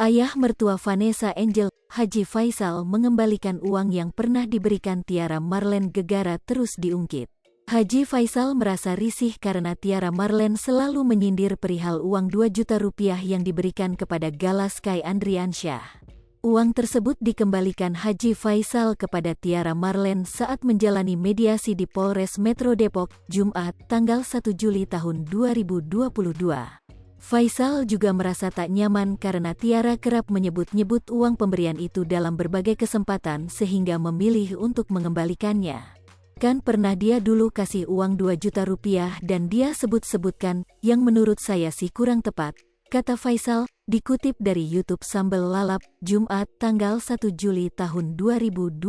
Ayah mertua Vanessa Angel, Haji Faisal mengembalikan uang yang pernah diberikan Tiara Marlen Gegara terus diungkit. Haji Faisal merasa risih karena Tiara Marlen selalu menyindir perihal uang 2 juta rupiah yang diberikan kepada Gala Sky Andriansyah. Uang tersebut dikembalikan Haji Faisal kepada Tiara Marlen saat menjalani mediasi di Polres Metro Depok, Jumat, tanggal 1 Juli tahun 2022. Faisal juga merasa tak nyaman karena Tiara kerap menyebut-nyebut uang pemberian itu dalam berbagai kesempatan sehingga memilih untuk mengembalikannya. Kan pernah dia dulu kasih uang 2 juta rupiah dan dia sebut-sebutkan, yang menurut saya sih kurang tepat, kata Faisal, dikutip dari YouTube Sambal Lalap, Jumat, tanggal 1 Juli tahun 2022.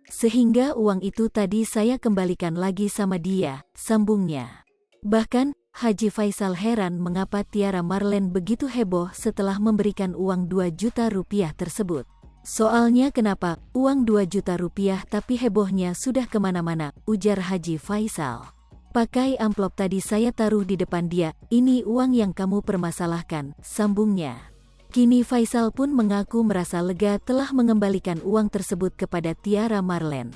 Sehingga uang itu tadi saya kembalikan lagi sama dia, sambungnya. Bahkan, Haji Faisal heran mengapa Tiara Marlen begitu heboh setelah memberikan uang 2 juta rupiah tersebut. Soalnya kenapa uang 2 juta rupiah tapi hebohnya sudah kemana-mana, ujar Haji Faisal. Pakai amplop tadi saya taruh di depan dia, ini uang yang kamu permasalahkan, sambungnya. Kini Faisal pun mengaku merasa lega telah mengembalikan uang tersebut kepada Tiara Marlen.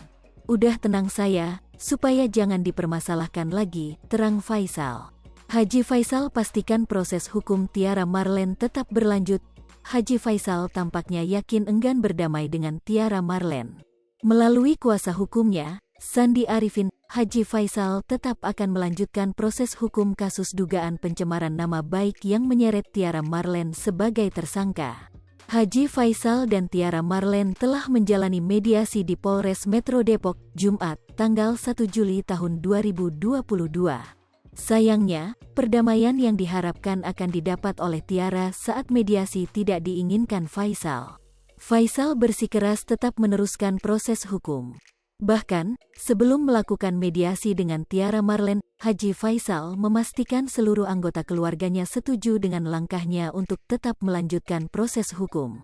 Udah tenang saya, supaya jangan dipermasalahkan lagi, terang Faisal. Haji Faisal pastikan proses hukum Tiara Marlen tetap berlanjut. Haji Faisal tampaknya yakin enggan berdamai dengan Tiara Marlen. Melalui kuasa hukumnya, Sandi Arifin, Haji Faisal tetap akan melanjutkan proses hukum kasus dugaan pencemaran nama baik yang menyeret Tiara Marlen sebagai tersangka. Haji Faisal dan Tiara Marlen telah menjalani mediasi di Polres Metro Depok, Jumat, tanggal 1 Juli tahun 2022. Sayangnya, perdamaian yang diharapkan akan didapat oleh Tiara saat mediasi tidak diinginkan Faisal. Faisal bersikeras tetap meneruskan proses hukum. Bahkan, sebelum melakukan mediasi dengan Tiara Marlen, Haji Faisal memastikan seluruh anggota keluarganya setuju dengan langkahnya untuk tetap melanjutkan proses hukum.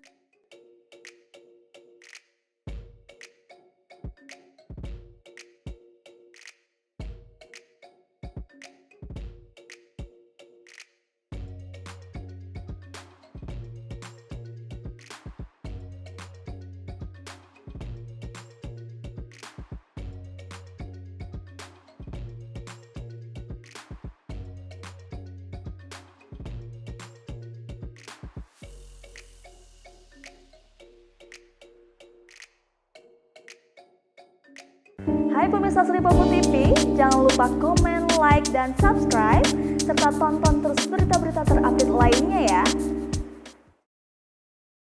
Hai pemirsa Sri Popo TV, jangan lupa komen, like, dan subscribe, serta tonton terus berita-berita terupdate lainnya ya.